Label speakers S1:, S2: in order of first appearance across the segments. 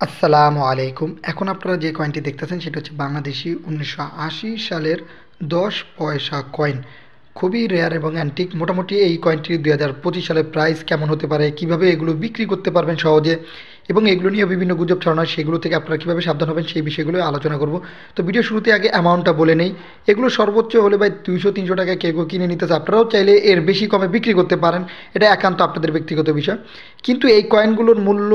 S1: আসসালামু আলাইকুম। এখন আপনারা যে কয়েনটি দেখতেছেন সেটা হচ্ছে বাংলাদেশী ১৯৮০ সালের ১০ পয়সা কয়েন। খুবই রেয়ার এবং অ্যান্টিক। মোটামুটি এই কয়েনটির ২০২৫ সালে প্রাইস কেমন হতে পারে, কিভাবে এগুলো বিক্রি করতে পারবেন সহজে এবং এগুলো নিয়ে বিভিন্ন গুজব ছড়ানো হয় সেগুলো থেকে আপনারা কীভাবে সাবধান হবেন সেই বিষয়গুলো আলোচনা করব। তো ভিডিও শুরুতে আগে অ্যামাউন্টটা বলে নেই। এগুলো সর্বোচ্চ হলে ভাই ২০০-৩০০ টাকায় কেউ কেউ কিনে নিতেছে। আপনারাও চাইলে এর বেশি কমে বিক্রি করতে পারেন। এটা একান্ত আপনাদের ব্যক্তিগত বিষয়। কিন্তু এই কয়েনগুলোর মূল্য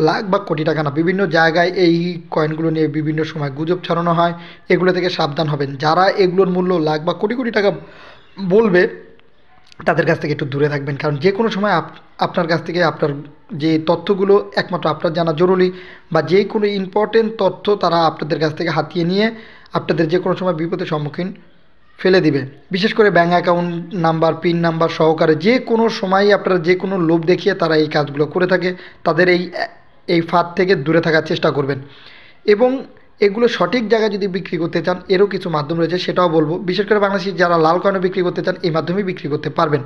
S1: লাখ বা কোটি টাকা না। বিভিন্ন জায়গায় এই কয়েনগুলো নিয়ে বিভিন্ন সময় গুজব ছড়ানো হয়। এগুলো থেকে সাবধান হবেন। যারা এগুলোর মূল্য লাখ বা কোটি কোটি টাকা বলবে তাদের কাছ থেকে একটু দূরে থাকবেন। কারণ যে কোনো সময় আপনার কাছ থেকে আপনার যে তথ্যগুলো একমাত্র আপনার জানা জরুরি বা যে কোনো ইম্পর্টেন্ট তথ্য তারা আপনাদের কাছ থেকে হাতিয়ে নিয়ে আপনাদের যে কোনো সময় বিপদের সম্মুখীন ফেলে দিবে। বিশেষ করে bank account number, pin number সহকারে যে কোনো সময়ই আপনারা যে কোনো লোভ দেখিয়ে তারা এই কাজগুলো করে থাকে। তাদের এই ফাঁদ থেকে দূরে থাকার চেষ্টা করবেন। এবং এগুলো সঠিক জায়গায় যদি বিক্রি করতে চান এরও কিছু মাধ্যম রয়েছে, সেটাও বলবো। বিশেষ করে বাংলাদেশে যারা লাল কয়েনও বিক্রি করতে চান এই মাধ্যমেই বিক্রি করতে পারবেন।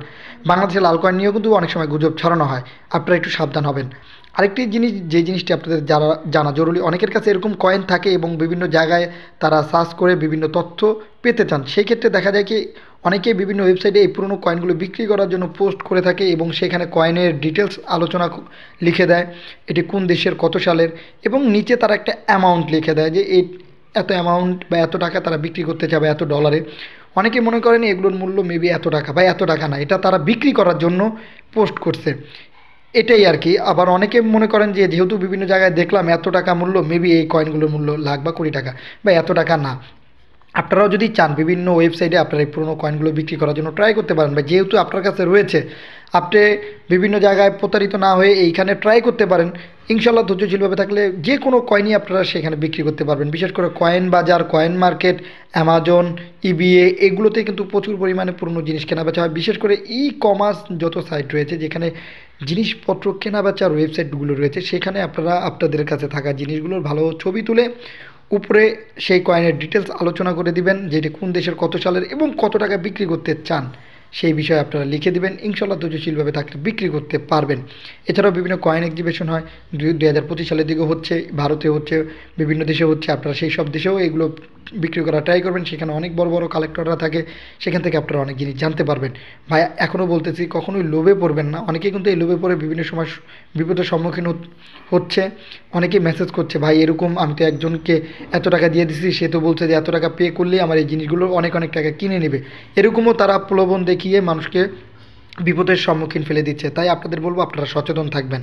S1: বাংলাদেশে লাল কয়েন নিয়েও কিন্তু অনেক সময় গুজব ছড়ানো হয়, আপনারা একটু সাবধান হবেন। আরেকটি জিনিস, যে জিনিসটি আপনাদের যারা জানা জরুরি, অনেকের কাছে এরকম কয়েন থাকে এবং বিভিন্ন জায়গায় তারা সার্চ করে বিভিন্ন তথ্য পেতে চান। সেই ক্ষেত্রে দেখা যায় কি অনেকেই বিভিন্ন ওয়েবসাইটে এই পুরনো কয়েনগুলো বিক্রি করার জন্য পোস্ট করে থাকে এবং সেখানে কয়েনের ডিটেলস আলোচনা লিখে দেয়, এটি কোন দেশের কত সালের, এবং নিচে তারা একটা অ্যামাউন্ট লিখে দেয় যে এই এত অ্যামাউন্ট বা এত টাকা তারা বিক্রি করতে চাবে এত ডলারে। অনেকে মনে করেন এগুলোর মূল্য মেবি এত টাকা বা এত টাকা না, এটা তারা বিক্রি করার জন্য পোস্ট করছে, এটাই আর কি। আবার অনেকে মনে করেন যে যেহেতু বিভিন্ন জায়গায় দেখলাম এত টাকা মূল্য, মেবি এই কয়েনগুলোর মূল্য লাখ বা কোটি টাকা বা এত টাকা না। আপনারাও যদি চান বিভিন্ন ওয়েবসাইটে আপনারা এই পুরোনো কয়েনগুলো বিক্রি করার জন্য ট্রাই করতে পারেন, বা যেহেতু আপনার কাছে রয়েছে আপনি বিভিন্ন জায়গায় প্রতারিত না হয়ে এইখানে ট্রাই করতে পারেন। ইনশাল্লাহ ধৈর্যশীলভাবে থাকলে যে কোনো কয়েনই আপনারা সেখানে বিক্রি করতে পারবেন। বিশেষ করে কয়েন বাজার, কয়েন মার্কেট, অ্যামাজন, ইবিএ এগুলোতে কিন্তু প্রচুর পরিমাণে পুরনো জিনিস কেনা বেচা হয়। বিশেষ করে ই কমার্স যত সাইট রয়েছে যেখানে জিনিসপত্র কেনা বেচার ওয়েবসাইটগুলো রয়েছে সেখানে আপনারা আপনাদের কাছে থাকা জিনিসগুলোর ভালো ছবি তুলে উপরে সেই কয়েনের ডিটেলস আলোচনা করে দিবেন, যেটি কোন দেশের কত সালের এবং কত টাকা বিক্রি করতে চান সেই বিষয়ে আপনারা লিখে দিবেন। ইনশাল্লাহ ধৈর্যশীলভাবে থাকলে বিক্রি করতে পারবেন। এছাড়াও বিভিন্ন কয়েন এক্সিবিশন হয় ২০২৫ সালের দিকেও হচ্ছে, ভারতে হচ্ছে, বিভিন্ন দেশে হচ্ছে। আপনারা সেই সব দেশেও এগুলো বিক্রি করা ট্রাই করবেন। সেখানে অনেক বড় বড় কালেক্টররা থাকে, সেখান থেকে আপনারা অনেক জিনিস জানতে পারবেন। ভাই এখনও বলতেছি কখনোই লোভে পড়বেন না। অনেকেই কিন্তু এই লোভে পড়ে বিভিন্ন সময় বিপদের সম্মুখীন হচ্ছে। অনেকেই মেসেজ করছে, ভাই এরকম আমি তো একজনকে এত টাকা দিয়ে দিছি, সে তো বলছে যে এত টাকা পে করলেই আমার এই জিনিসগুলো অনেক অনেক টাকা কিনে নেবে। এরকমও তারা প্রলোভন দেখিয়ে মানুষকে বিপদের সম্মুখীন ফেলে দিচ্ছে। তাই আপনাদের বলবো আপনারা সচেতন থাকবেন।